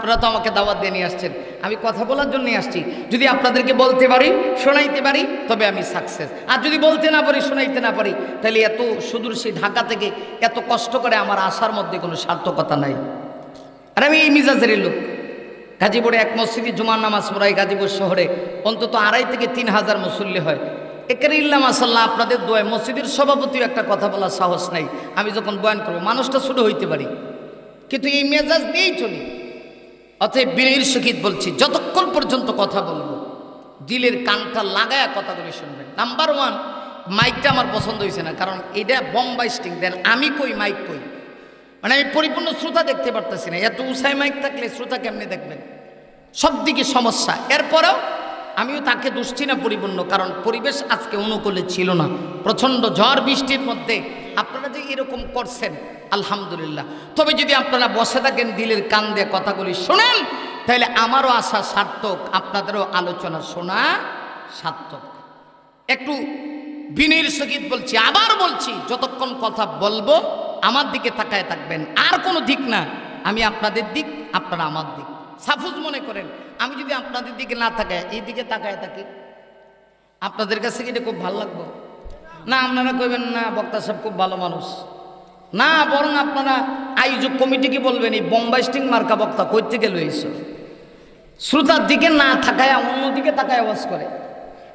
আপনারা তো আমাকে দাওয়াত দিয়ে নিয়ে আসছেন, আমি কথা বলার জন্যই আসছি। যদি আপনাদেরকে বলতে পারি, শোনাইতে পারি, তবে আমি সাকসেস। আর যদি বলতে না পারি, শোনাইতে না পারি, তাহলে এত সুদূর সেই ঢাকা থেকে এত কষ্ট করে আমার আসার মধ্যে কোনো সার্থকতা নাই। আর আমি এই মিজাজের লোক। গাজীপুরে এক মসজিদে জুমার নামাজ পড়াই, গাজীপুর শহরে অন্তত 2,500 থেকে 3,000 মুসল্লি হয়। একেবারে ইল্লা মাসাল্লাহ, আপনাদের দোয়ায় মসজিদের সভাপতিও একটা কথা বলার সাহস নাই। আমি যখন বয়ান করবো, মানুষটা ছোট হইতে পারি, কিন্তু এই মেজাজ দিয়েই চলি। অতএব বিনয়ের সহিত বলছি, যতক্ষণ পর্যন্ত কথা বলবো দিলের কানটা লাগায়া কথাগুলি শুনবেন। নাম্বার 1, মাইকটা আমার পছন্দ হয়েছে না, কারণ এটা বোম্বাই স্টিং দেন, আমি কই মাইক কই, মানে আমি পরিপূর্ণ শ্রোতা দেখতে পারতেছি না। এত উঁচাই মাইক থাকলে শ্রোতা কেমনে দেখবেন? সব দিকে সমস্যা। এরপরেও আমিও তাকে দুষ্টি না পরিপূর্ণ, কারণ পরিবেশ আজকে অনুকূলে ছিল না। প্রচণ্ড ঝড় বৃষ্টির মধ্যে আপনারা যে এরকম করছেন, আলহামদুলিল্লাহ। তবে যদি আপনারা বসে থাকেন, দিলের কান দিয়ে কথাগুলি শোনেন, তাহলে আমারও আশা সার্থক, আপনাদেরও আলোচনা শোনা সার্থক। একটু বিনয়ের সহিত বলছি, আবার বলছি, যতক্ষণ কথা বলবো আমার দিকে তাকায় থাকবেন, আর কোনো দিক না। আমি আপনাদের দিক, আপনারা আমার দিক। সাফুজ মনে করেন আমি যদি আপনাদের দিকে না তাকায়, এই দিকে তাকায় থাকি, আপনাদের কাছে কি এটা খুব ভালো লাগবে না? আপনারা কইবেন না বক্তা সাহেব খুব ভালো মানুষ না, বরং আপনারা আয়োজক কমিটিকে বলবেন এই বোম্বাই স্টিং মার্কা বক্তা কই থেকে লইছো। শ্রোতার দিকে না তাকায় অন্যদিকে তাকায় আওয়াজ করে,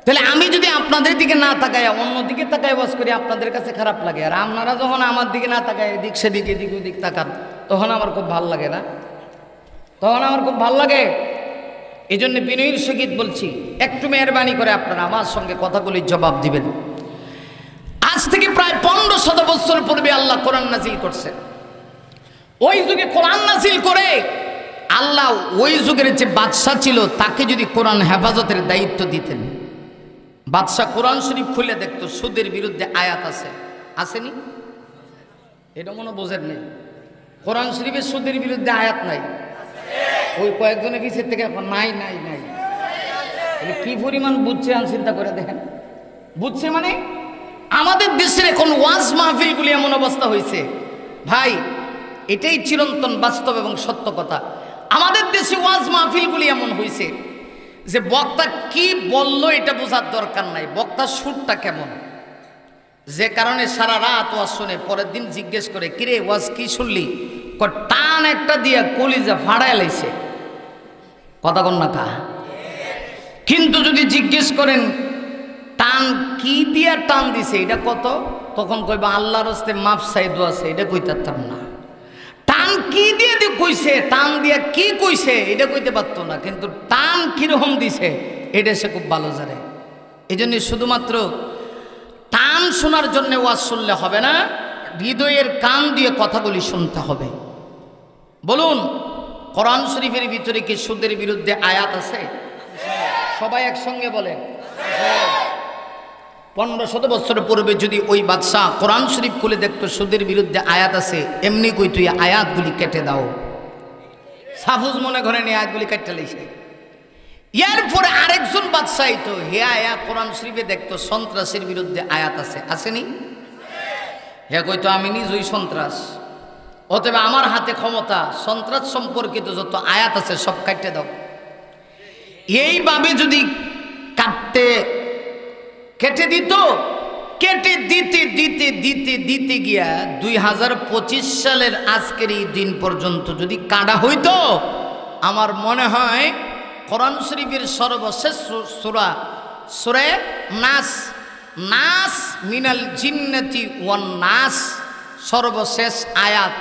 তাহলে আমি যদি আপনাদের দিকে না তাকায় অন্যদিকে তাকায় আওয়াজ করি, আপনাদের কাছে খারাপ লাগে। আর আপনারা যখন আমার দিকে না তাকায় এদিক সেদিক এদিক ওদিক তাকান, তখন আমার খুব ভাল লাগে না? তখন আমার খুব ভাল লাগে। এই জন্য বিনয়ের সহিত বলছি, একটু মেহরবানি করে আপনারা আমার সঙ্গে কথাগুলির জবাব দিবেন। আজ থেকে প্রায় 1500 বছর পূর্বে আল্লাহ কোরআন নাজিল করছেন। ওই যুগে কোরআন নাজিল করে আল্লাহ ওই যুগের যে বাদশা ছিল তাকে যদি কোরআন হেফাজতের দায়িত্ব দিতেন, বাদশা কোরআন শরীফ খুলে দেখতো সুদের বিরুদ্ধে আয়াত আছে, আসেনি? এটা মনে বোঝেন নেই, কোরআন শরীফের সুদের বিরুদ্ধে আয়াত নাই। ওই কয়েকজনের পিছের থেকে নাই নাই নাই, কি পরিমাণ বুঝছে চিন্তা করে দেখেন। বুঝছে মানে আমাদের দেশের এখন ওয়াজ মাহফিলগুলি এমন অবস্থা হয়েছে ভাই, এটাই চিরন্তন বাস্তব এবং সত্য কথা। আমাদের দেশে ওয়াজ মাহফিলগুলি এমন হয়েছে যে বক্তা কি বলল এটা বোঝার দরকার নাই, বক্তার সুরটা কেমন। যে কারণে সারা রাত ওয়াজ শুনে পরের দিন জিজ্ঞেস করে, কিরে ওয়াজ কি শুনলি? টান একটা দিয়া কলিজা ফাড়ায় লাইছে, কথা কন না কা। কিন্তু যদি জিজ্ঞেস করেন টান কি দিয়া টান দিছে এটা কত, তখন কইবা আল্লাহর হস্তে মাফ চাইদো আছে, এটা কইতাম না। টান কি দিয়ে কইছে, টান দিয়া কি কইছে এটা কইতে পারতো না, কিন্তু টান কিরকম দিছে এটা সে খুব ভালো জানে। এই জন্য শুধুমাত্র টান শোনার জন্য ওয়াজ শুনলে হবে না, হৃদয়ের কান দিয়ে কথাগুলি শুনতে হবে। বলুন, কোরআন শরীফের ভিতরে কি সুদের বিরুদ্ধে আয়াত আছে? সবাই একসঙ্গে বলে। 1500 বছর পূর্বে যদি ওই বাদশাহ কোরআন শরীফ খুলে দেখতো সুদের বিরুদ্ধে আয়াত আছে, এমনি কই তুই আয়াতগুলি কেটে দাও। সাফুজ মনে করেন এই আয়াতগুলি কেটে লাইছে। এরপরে আরেকজন বাদশাহ তো হে আয়া কোরআন শরীফে দেখতো সন্ত্রাসের বিরুদ্ধে আয়াত আছে, আসেনি? হে কইতো আমি নিজেই সন্ত্রাস, অতএব আমার হাতে ক্ষমতা, সন্ত্রাস সম্পর্কিত যত আয়াত আছে সব কাটতে দাও। এইভাবে যদি কেটে দিত, কেটে দিতে দিতে দিতে দিতে গিয়া 2025 সালের আজকের এই দিন পর্যন্ত যদি কাটা হইতো, আমার মনে হয় কোরআন শরীফের সর্বশেষ সূরা সূরা নাস মিনাল জিন্নাতি ওয়ান নাস, সর্বশেষ আয়াত,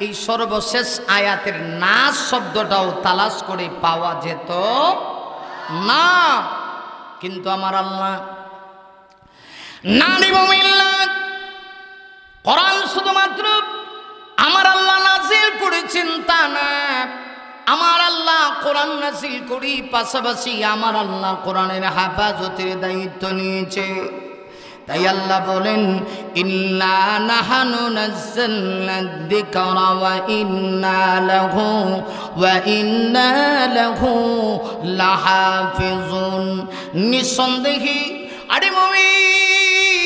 এই সর্বশেষ আয়াতের নাস শব্দটাও তালাশ করে পাওয়া যেত না। কিন্তু আমার আল্লাহ কোরআন শুধুমাত্র আমার আল্লাহ নাজিল করেছেন তা না, আমার আল্লাহ কোরআন নাজিল করি পাশাপাশি আমার আল্লাহ কোরআনের হেফাজতের দায়িত্ব নিয়েছে। তাই আল্লাহ বলেন, ইন্না নাহানু নাযালনা যিকরা ওয়া ইন্না লাহু লাহাফিজুন। নিঃসন্দেহে আরে মুমিন,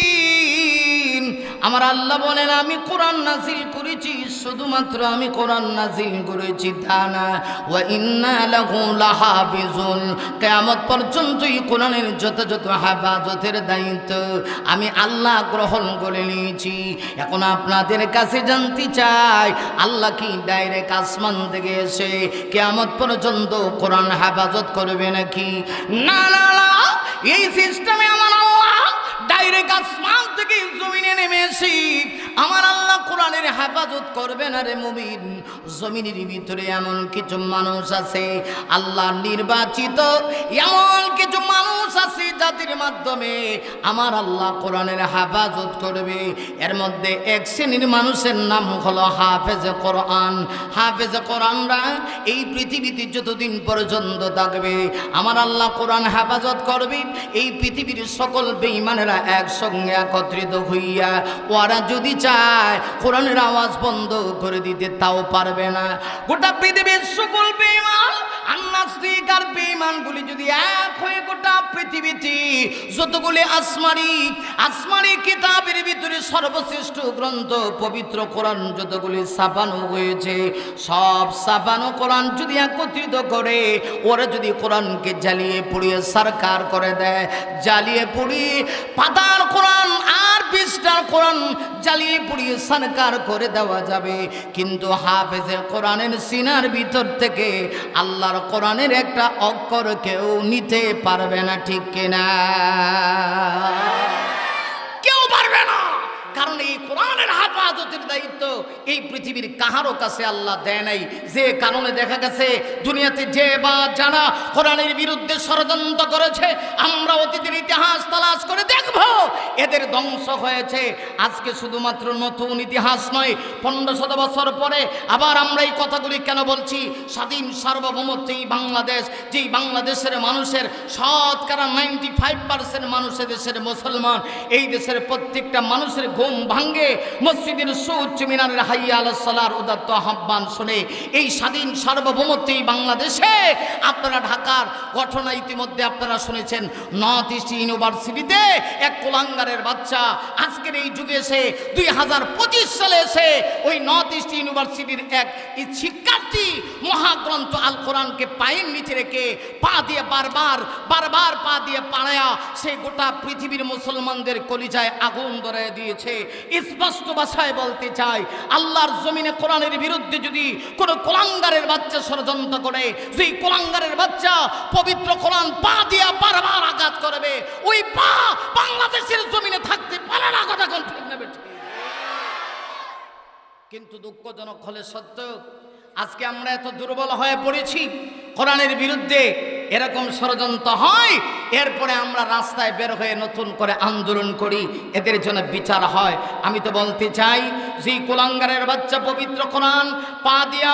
আমার আল্লাহ বলেন আমি কোরআন নাজিল করেছি শুধুমাত্র আমি কোরআন নাজিল করেছি তা না, ওয়া ইন্না লাহু লাহাফিজুন, কিয়ামত পর্যন্ত এই কোরআনের যত হেফাজতের দায়িত্ব আমি আল্লাহ গ্রহণ করে নিয়েছি। এখন আপনাদের কাছে জানতে চাই, আল্লাহ কি ডাইরেক্ট আসমান থেকে এসে কিয়ামত পর্যন্ত কোরআন হেফাজত করবে নাকি? না না না, এই সিস্টেমে আমার আল্লাহ ডাইরেক্ট আসমান থেকে জমিনে নেমে এসে আমার আল্লাহ কোরআনের হেফাজত করবে না রে মুমিন। জমিনের ভিতরে এমন কিছু মানুষ আছে, আল্লাহ নির্বাচিত এমন কিছু মানুষ আছে যাদের মাধ্যমে আমার আল্লাহ কোরআনের হেফাজত করবে। এর মধ্যে এক শ্রেণীর মানুষের নাম হলো হাফেজে কোরআন। হাফেজে কোরআনরা এই পৃথিবীতে যতদিন পর্যন্ত থাকবে আমার আল্লাহ কোরআন হেফাজত করবে। এই পৃথিবীর সকল বেঈমানেরা একসঙ্গে একত্রিত হইয়া ওরা যদি চায় কোরআনের আওয়াজ বন্ধ করে দিতে তাও পারবে না। গোটা পৃথিবীর সকল বেঈমান নাস্তিক আর বেঈমানগুলি যদি এক হয়ে গোটা পৃথিবীতে যতগুলি আসমানি কিতাবের ভিতরে সর্বশ্রেষ্ঠ গ্রন্থ পবিত্র কোরআন যতগুলি ছাপানো হয়েছে, সব ছাপানো কোরআন যদি একত্রিত করে ওরা যদি কোরআনকে জ্বালিয়ে পুড়িয়ে সরকার করে দেয়, জ্বালিয়ে পুড়িয়ে পাতার কোরআন আর পৃষ্ঠার কোরআন জ্বালিয়ে পুড়িয়ে সরকার করে দেওয়া যাবে, কিন্তু হাফেজে কোরআনের সিনার ভিতর থেকে আল্লাহর কোরআনের একটা অক্ষর কেউ নিতে পারবে না, ঠিক কিনা? কেউ পারবে না, কারণ এই কোরআনের হেফাজতের দায়িত্ব এই পৃথিবীর কাহারও কাছে আল্লাহ দেয় নাই। যে কারণে দেখা গেছে দুনিয়াতে যে বা যারা কোরআনের বিরুদ্ধে ষড়যন্ত্র করেছে আমরা অতীতের ইতিহাস তালাশ করে দেখব এদের ধ্বংস হয়েছে। আজকে শুধুমাত্র নতুন ইতিহাস নয়, 1500 বছর পরে আবার আমরা এই কথাগুলি কেন বলছি? স্বাধীন সার্বভৌমত্ব এই বাংলাদেশ, যেই বাংলাদেশের মানুষের শতকরা 95% মানুষ দেশের মুসলমান, এই দেশের প্রত্যেকটা মানুষের ঘুম ভাঙ্গে মসজিদের সুউচ্চ মিনারের হাইয়া আলাস সালার উদাত্ত আহ্বান শুনে এই স্বাধীন সার্বভৌমত্ব এই বাংলাদেশে আপনারা ঢাকার ঘটনা ইতিমধ্যে আপনারা শুনেছেন। নর্থ ইস্ট ইউনিভার্সিটিতে এক কুলাঙ্গারের বাচ্চা আজকের এই যুগে এসে 2025 সালে এসে ওই নর্থ ইস্ট ইউনিভার্সিটির এক শিক্ষার্থী মহাগ্রন্থ আল কোরআনকে পায়ের নিচে রেখে পা দিয়ে বারবার পা দিয়ে পাড়ায়া সে গোটা পৃথিবীর মুসলমানদের কলিজায় আগুন ধরে দিয়েছে। স্পষ্ট ভাষায় বলতে চাই, আল্লাহর জমিনে কোরআনের বিরুদ্ধে যদি কোনো কুলাঙ্গারের বাচ্চা ষড়যন্ত্র করে, সেই কুলাঙ্গারের বাচ্চা পবিত্র কোরআন পা দিয়ে বারবার আঘাত করবে, ওই পা বাংলাদেশের জমিনে থাকতে পারে না। কথা কোন ঠিক নেবে? কিন্তু দুঃখজনক হলে সত্য, আজকে আমরা এত দুর্বল হয়ে পড়েছি। কোরআনের বিরুদ্ধে এরকম ষড়যন্ত্র হয়, এরপরে আমরা রাস্তায় বের হয়ে নতুন করে আন্দোলন করি, এদের জন্য বিচার হয়। আমি তো বলতে চাই, যেই কুলাঙ্গারের বাচ্চা পবিত্র কোরআন পা দিয়া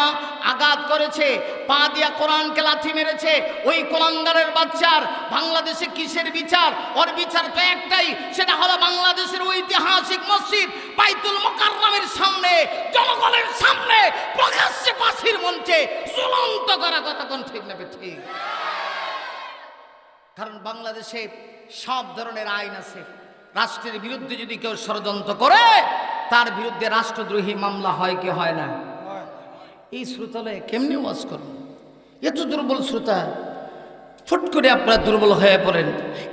আঘাত করেছে, পা দিয়া কোরআনকে লাথি মেরেছে, ওই কুলাঙ্গারের বাচ্চার বাংলাদেশে কিসের বিচার? ওর বিচার তো একটাই, সেটা হলো বাংলাদেশের ঐতিহাসিক মসজিদ বাইতুল মুকাররমের সামনে, জনগণের সামনে প্রকাশ্যে ফাঁসির মঞ্চে ঝুলন্ত করা। কথা কোন ঠিক না? ঠিক। কারণ বাংলাদেশে সব ধরনের আইন আছে। রাষ্ট্রের বিরুদ্ধে যদি কেউ ষড়যন্ত্র করে তার বিরুদ্ধে রাষ্ট্রদ্রোহী মামলা হয় কি হয় না? এই শ্রোতালে কেমনি ওয়াজ করুন? এত দুর্বল শ্রোতা, ফুট করে আপনারা দুর্বল হয়ে পড়েন।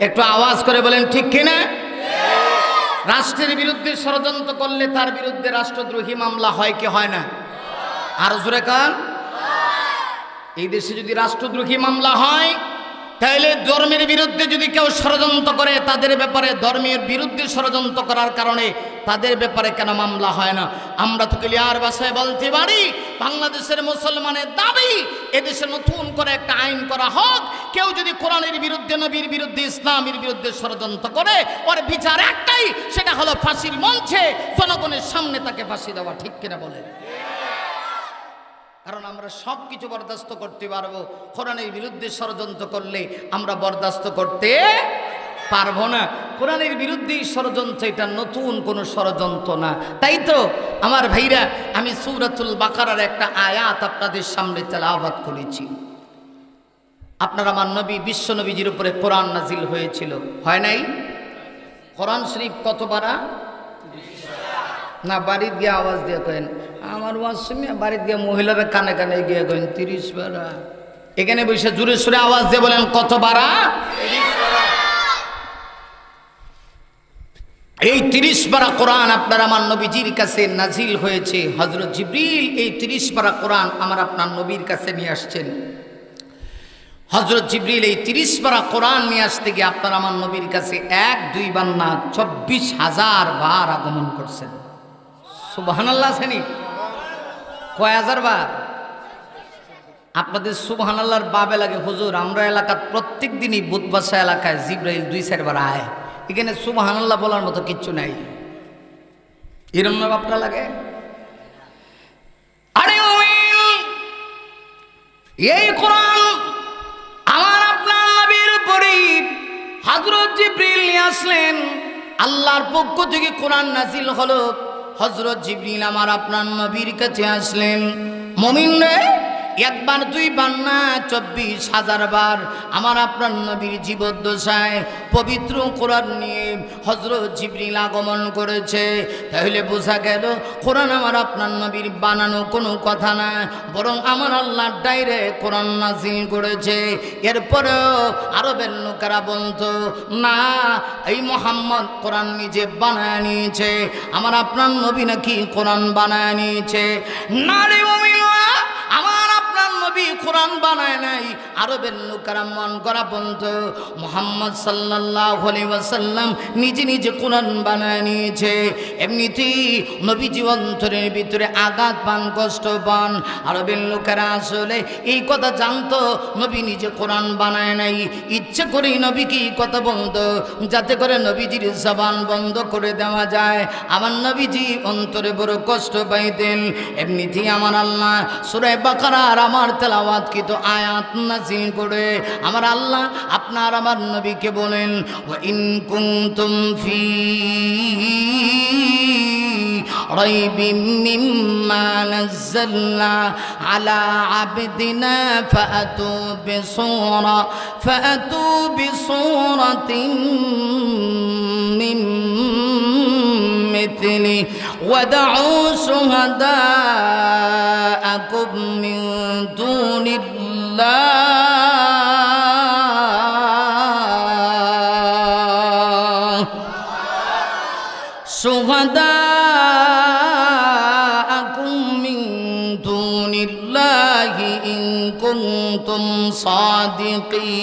একটু আওয়াজ করে বলেন ঠিক কিনা? রাষ্ট্রের বিরুদ্ধে ষড়যন্ত্র করলে তার বিরুদ্ধে রাষ্ট্রদ্রোহী মামলা হয় কি হয় না? আর জোরে কান। এই দেশে যদি রাষ্ট্রদ্রোহী মামলা হয়, তাহলে ধর্মের বিরুদ্ধে যদি কেউ ষড়যন্ত্র করে তাদের ব্যাপারে, ধর্মের বিরুদ্ধে ষড়যন্ত্র করার কারণে তাদের ব্যাপারে কেন মামলা হয় না? আমরা তো ক্লিয়ার ভাষায় বলতে পারি, বাংলাদেশের মুসলমানের দাবি এদেশে নতুন করে একটা আইন করা হোক। কেউ যদি কোরআনের বিরুদ্ধে, নবীর বিরুদ্ধে, ইসলামের বিরুদ্ধে ষড়যন্ত্র করে ওর বিচার একটাই, সেটা হলো ফাঁসির মঞ্চে জনগণের সামনে তাকে ফাঁসি দেওয়া। ঠিক কিনা বলে? কারণ আমরা সব কিছু বরদাস্ত করতে পারবো, কোরআনের বিরুদ্ধে ষড়যন্ত্র করলে আমরা বরদাস্ত করতে পারবো না। কোরআনের বিরুদ্ধে ষড়যন্ত্র এটা নতুন কোনো ষড়যন্ত্র না। তাই তো আমার ভাইরা, আমি সূরাতুল বাকারার একটা আয়াত আপনাদের সামনে তেলাওয়াত করেছি। আপনার আমার নবী, বিশ্ব নবীজির উপরে কোরআন নাজিল হয়েছিল, হয় নাই? কোরআন শরীফ কত পারা? না বাড়ির গিয়ে আওয়াজ দিয়ে কেন? আমার আমার ওয়াজ শুনে বাড়িতে গিয়ে মহিলারা কানে কানে গিয়ে গেলেন 30 পারা। এখানে বসে জোরে সোরে আওয়াজ দিয়ে বলেন কত পারা? এই 30 পারা কোরআন আপনার আমার নবীজির কাছে নাজিল হয়েছে। হযরত জিবরিল এই 30 পারা কোরআন আমার আপনার নবীর কাছে নিয়ে আসছেন। হযরত জিবরিল এই 30 পারা কোরআন নিয়ে আসতে গিয়ে আপনার আমার নবীর কাছে 1-2 বার না 24,000 বার আগমন করছেন। সুবহানাল্লাহ জানি কয় হাজার বার? আপনাদের সুবহানাল্লাহর বাবে লাগে হুজুর, আমরা এলাকার প্রত্যেক দিনই বুধবাসা এলাকায় জিবরাইল 2-4 বার আয়, এখানে সুবহানাল্লাহ বলার মতো কিচ্ছু নাই। এরম না আপনার লাগে? আরে এই কোরআন আমার আপনার নবীর উপরে হযরত জিবরিল নিয়ে আসলেন। আল্লাহর পক্ষ থেকে কোরআন নাজিল হলো। হযরত জিবরিল আমার আপনার নবীর কাছে আসলেন। মুমিন রে, 1 বার 2 বার না 24,000 বার আমার আপনার নবীর জীবদ্দশায় পবিত্র কোরআন নিয়ে হযরত জিবরিল আগমন করেছে। তাহলে বোঝা গেল কোরআন আমার আপনার নবীর বানানো কোনো কথা না, বরং আমার আল্লাহ ডাইরেক্ট কোরআন নাজিল করেছে। এরপরেও আরবের লোকেরা বলতো না, এই মুহাম্মদ কোরআন নিজে বানায় নিয়েছে, আমার আপনার নবী নাকি কোরআন বানায় নিয়েছে। না রে মুমিনরা, আমার আপনার নবী কোরআন বানায় নাই। আরবের লোকেরা মন করা বন্ধ মুহাম্মদ সাল্লাল্লাহু আলাইহি ওয়াসাল্লাম নিজে নিজে কোরআন বানায় নিয়েছে। এমনিতেই নবীজি অন্তরের ভিতরে আঘাত পান, কষ্ট পান। আরবের লোকেরা আসলে এই কথা জানতো নবী নিজে কোরআন বানায় নাই, ইচ্ছে করেই নবীকে এই কথা বলতো যাতে করে নবীজির জবান বন্ধ করে দেওয়া যায়। আমার নবীজি অন্তরে বড় কষ্ট পাইতেন। এমনিতেই আমার আল্লাহ সূরা বাকারার আমার তেলাওয়াতকৃত আয়াত নাযিল করে আমার আল্লাহ আপনার আমার নবীকে বলেন, ওয়া ইন কুনতুম ফি রাইবিম মিম্মা নাযালনা আলা আবদিনা ফাআতু বিসূরাতিন মিন মিথলি ওয়াদউ শুহাদাআকুম মিন দুনিল্লাহ শুহাদাআকুম মিন দুনিল্লাহি ইন কুনতুম সাদিকিন।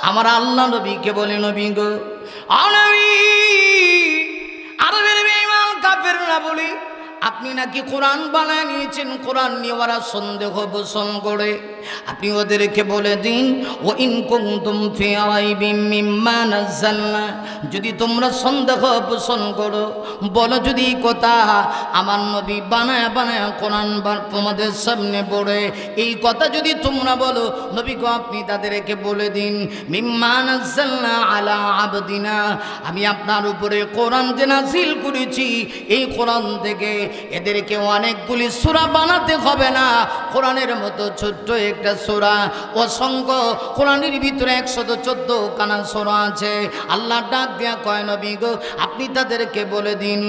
আমার আল্লাহ নবীকে বলে, নবী গো, আরবের বেঈমান কাফেররা বলি আপনি নাকি কোরআন বানায় নিয়েছেন। কোরআন নিয়ে ওরা সন্দেহ পোষণ করে। আপনি ওদেরকে বলে দিন, ও ইন কুনতুম ফি রাইবিম মিম্মা নাযালনা, যদি তোমরা সন্দেহ পোষণ করো, বলো যদি কথা আমার নবী বানায় বানায় কোরআন তোমাদের সামনে পড়ে, এই কথা যদি তোমরা বলো, নবী গো আপনি তাদেরকে বলে দিন, মিম্মা নাযালনা আলা আবদিনা, আমি আপনার উপরে কোরআন যে নাযিল করেছি এই কোরআন থেকে এদেরকে অনেকগুলি সূরা বানাতে হবে না। কোরআনের মতো ছোট্ট একটা সূরা, অসংখ্য কোরআনের ভিতরে 114 খানা সূরা আছে। আল্লাহ ডাক দিয়া কয়, নবী গো আপনি তাদেরকে বলে দিন,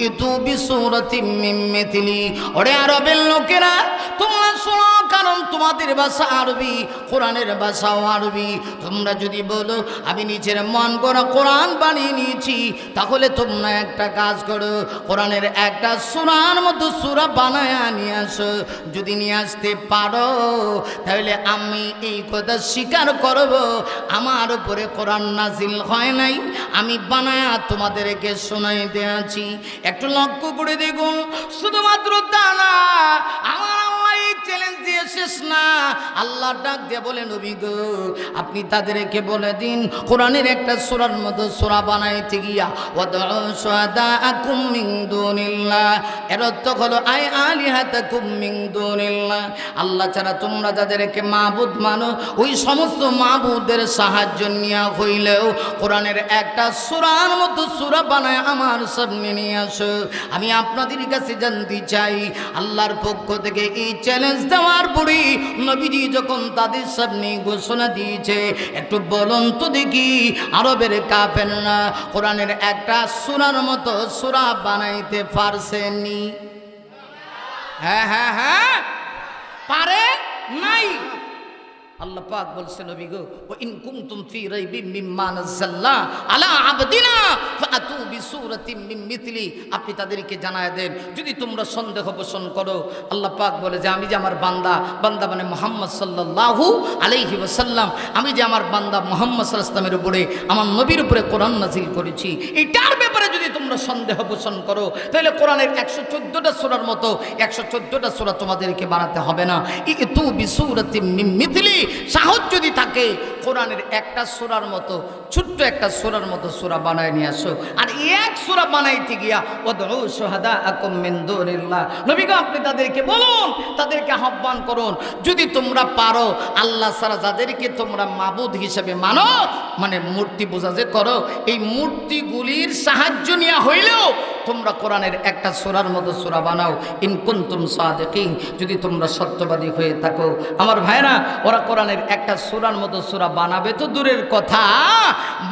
ইতু বিসূরাতিম মিন মিথলি, ওরে আরবের লোকেরা তোমরা শোনো, কারণ তোমাদের ভাষা আরবি, কোরআনের ভাষাও আরবি। তোমরা যদি বলো আমি নিজের মন করা কোরআন বানিয়ে নিয়েছি, তাহলে তোমরা একটা কাজ করো, কোরআনের একটা সূরার মতো সূরা বানায় নিয়ে আসো। যদি নিয়ে আসতে পারো তাহলে আমি এই কথা স্বীকার করব আমার উপরে কোরআন নাজিল হয় নাই, আমি বানায়া তোমাদেরকে শোনাইতে আছি। একটু লক্ষ্য করে দেখুন, শুধুমাত্র তা না, আমার আল্লাহ এই চ্যালেঞ্জ দিয়ে শেষ না। আল্লাহ ডাক দিয়ে বলে, নবী গো আপনি তাদেরকে বলে দিন, কোরআনের একটা সূরার মতো সূরা বানাইতে গিয়া ওয়াদউ শুহাদাআকুম মিন দুনিল্লাহ, এর অর্থ হলো আই আলিহাতাকুম মিন দুনিল্লাহ, আল্লাহ ছাড়া তোমরা যাদেরকে মাবুদ মানো ওই সমস্ত মাবুদের সাহায্য নিয়া হইলেও কোরআনের একটা সূরার মতো সূরা বানায় আমার সামনে নিয়ে আসো। আমি আপনাদের কাছে জানতে চাই, আল্লাহর পক্ষ থেকে এই চ্যালেঞ্জ দেওয়া দেওয়ার পরে নবীজি যখন তাদের সামনে ঘোষণা দিয়েছে, একটু বলুন তো দেখি আরবের কাফেররা কোরআনের একটা সূরার মতো সূরা বানাইতে পারছেনি? হ্যাঁ হ্যাঁ হ্যাঁ, পারে নাই। আল্লাহ পাক বলছেন, নবী গো, ওয়া ইন কুনতুম ফি রাইবিম মিম্মা নাযালনা আলা আবদিনা ফাতু বিসূরাতিম মিন মিথলি। আপনি তাদেরকে জানায় দেন, যদি তোমরা সন্দেহ পোষণ করো, আল্লাহ পাক বলে যে আমি যে আমার বান্দা মানে মুহাম্মদ সাল্লাল্লাহু আলাইহি ওয়াসাল্লাম, আমি যে আমার বান্দা মুহাম্মদ সাল্লাল্লাহু আলাইহি ওয়াসাল্লামের উপরে, আমার নবীর উপরে কোরআন নাযিল করেছি, এটার ব্যাপারে যদি তোমরা সন্দেহ পোষণ করো, তাহলে কোরআনের 114টা সূরার মতো 114টা সূরা তোমাদেরকে বানাতে হবে না। ইতু বিসূরাতিম মিন মিথলি, সাহস যদি থাকে কোরআনের একটা সূরার মতো, ছোট্ট একটা সূরার মতো সূরা বানায় নিয়ে আসো। আর এক সূরা বানাইতে গিয়া ওয়াদউ শুহাদাআকুম মিন দুনিল্লাহ, নবী গো আপনি তাদেরকে বলুন, তাদেরকে আহ্বান করুন, যদি তোমরা পারো আল্লাহ ছাড়া যাদেরকে তোমরা মাবুদ হিসেবে মানো, মানে মূর্তি পূজা যে করো, এই মূর্তিগুলির সাহায্য নেওয়া হইলেও তোমরা কোরআনের একটা সূরার মতো সূরা বানাও। ইন কুনতুম সাদিকিন, যদি তোমরা সত্যবাদী হয়ে থাকো। আমার ভাইরা, ওরা কোরআনের একটা সূরার মতো সূরা বানাবে তো দূরের কথা,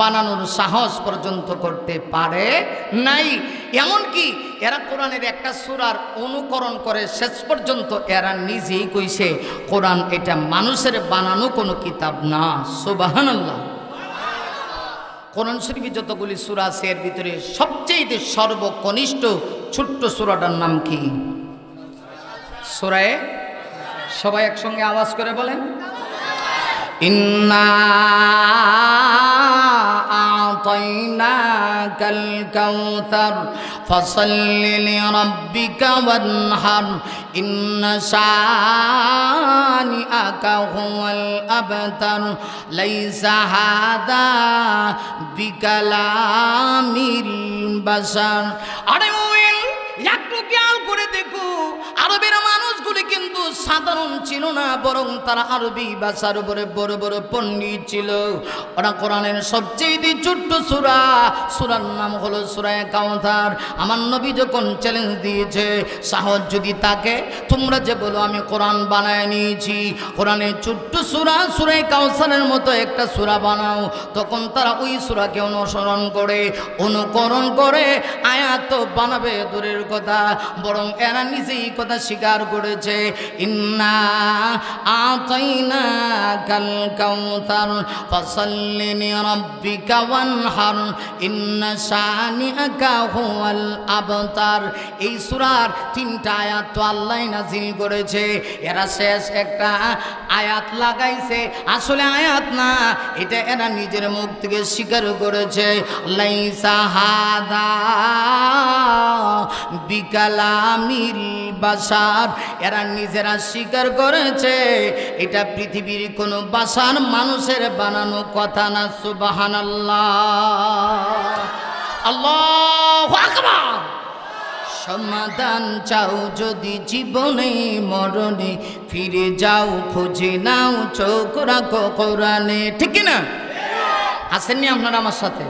বানানোর সাহস পর্যন্ত করতে পারে নাই। এমনকি এরা কোরআনের একটা সূরার অনুকরণ করে শেষ পর্যন্ত এরা নিজেই কইছে কোরআন এটা মানুষের বানানো কোনো কিতাব না। সুবহানাল্লাহ। কোরআন শরীফে যতগুলি সূরা আছে এর ভিতরে সবচেয়ে সর্বকনিষ্ঠ ছোট্ট সূরাটার নাম কি? সূরা, সবাই একসঙ্গে আওয়াজ করে বলেন, ইন্না আ'তাইনাকাল কাউসার ফাসাল্লি লিরাব্বিকা ওয়ানহার ইন্না শানিআকা হুয়াল আবতার লাইসা হাদা বিকালামিল বাশার। আরে ওয়েল, একটু খেয়াল করে দেখো, আরবের মানুষগুলি কিন্তু সাধারণ ছিল না, বরং তারা আরবি ভাষার উপরে বড় বড় পণ্ডিত ছিল। ওরা কোরআনের সবচেয়ে ছোট্ট সূরা, সূরার নাম হলো সূরা কাউসার। আমার নবী যখন চ্যালেঞ্জ দিয়েছে, সাহস যদি থাকে তোমরা যে বলো আমি কোরআন বানায় নিয়েছি, কোরআনের ছোট্ট সূরা সূরা কাউসারের মতো একটা সূরা বানাও, তখন তারা ওই সূরাকে অনুকরণ করে আয়াত বানাবে দূরের কথা, বরং এরা নিজেই কথা স্বীকার করেছে। ইন্না আ'তাইনাকাল কাউসার ফাসাল্লি লিরাব্বিকা ওয়ানহার ইন্না শানিআকা হুয়াল আবতার। এই সূরার 3টা আয়াত তো আল্লাহ নাযিল করেছে, এরা শেষ একটা আয়াত লাগাইছে, আসলে আয়াত না, এটা এরা নিজের মুখ থেকে স্বীকার করেছে। লাইসা হাদা বিকালামিল বাশার, এরা নিজেরা স্বীকার করেছে এটা পৃথিবীর কোনো বাশার মানুষের বানানো কথা না। সুবহানাল্লাহ, আল্লাহু আকবার। সমাধান চাও যদি জীবনে মরণে, ফিরে যাও খুঁজে নাও চোখ রাখো কোরআনে। ঠিক না? আসেননি আপনারা আমার সাথে?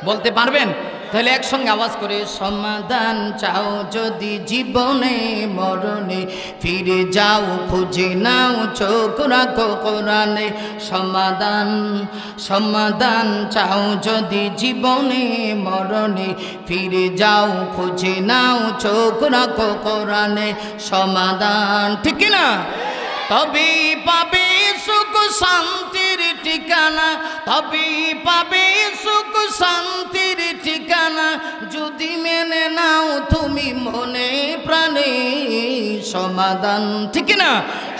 বলতে পারবেন? তাহলে একসঙ্গে আওয়াজ করে, সমাধান চাও যদি জীবনে মরণে, ফিরে যাও খুঁজে নাও চোখ রাখো কোরআনে। সমাধান চাও যদি জীবনে মরণে, ফিরে যাও খুঁজে নাও চোখ রাখো কোরআনে। সমাধান, ঠিক না? তবে পাবে সুখ শান্তির ঠিকানা, তবে পাবে সুখ শান্তির ঠিকানা, যদি মেনে নাও তুমি মনে প্রাণে। সমাধান, ঠিক না?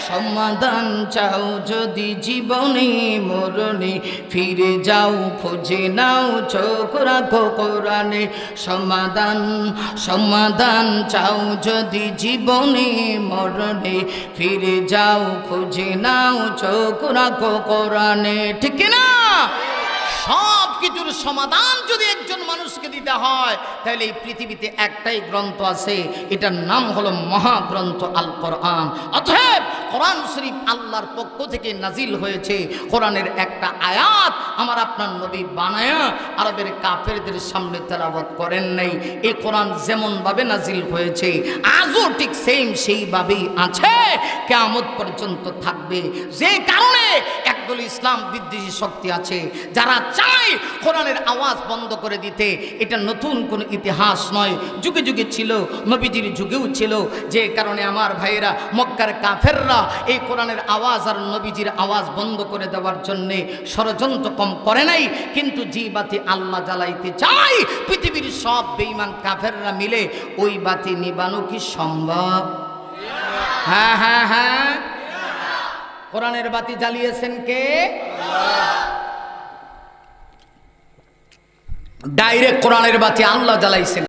সমাধান চাও যদি জীবনে মরণে, ফিরে যাও খুঁজে নাও চোখ রাখো কোরআনে। সমাধান চাও যদি জীবনে মরণে, ফিরে যাও খুঁজে নাও চোখ রাখো কোরআনে। ঠিক না? সব কিছুর সমাধান যদি একজন মানুষকে দিতে হয়, তাহলে এই পৃথিবীতে একটাই গ্রন্থ আছে, এটার নাম হলো মহাগ্রন্থ আল কোরআন। অতএব কোরআন শরীফ আল্লাহর পক্ষ থেকে নাজিল হয়েছে। কোরআনের একটা আয়াত আমার আপনার নবী বানায়া আরবের কাফেরদের সামনে তেলাওয়াত করেন নাই। এই কোরআন যেমনভাবে নাজিল হয়েছে আজও ঠিক সেইভাবেই আছে, কিয়ামত পর্যন্ত থাকবে। যে কারণে একদল ইসলাম বিদ্বেষী শক্তি আছে যারা চায় কোরআনের আওয়াজ বন্ধ করে দিতে। এটা নতুন কোনো ইতিহাস নয়, যুগে যুগে ছিল, নবীজির যুগেও ছিল। যে কারণে আমার ভাইয়েরা, মক্কার কাফেররা এই কোরআনের আওয়াজ আর নবীজির আওয়াজ বন্ধ করে দেওয়ার জন্যে ষড়যন্ত্র কম করে নাই। কিন্তু যে বাতি আল্লাহ জ্বালাইতে চায়, পৃথিবীর সব বেঈমান কাফেররা মিলে ওই বাতি নিবানো কি সম্ভব? হ্যাঁ হ্যাঁ হ্যাঁ। কোরআনের বাতি জ্বালিয়েছেন কে? ডাইরেক্ট কোরআনের বাতি আল্লাহ জ্বালাইছেন।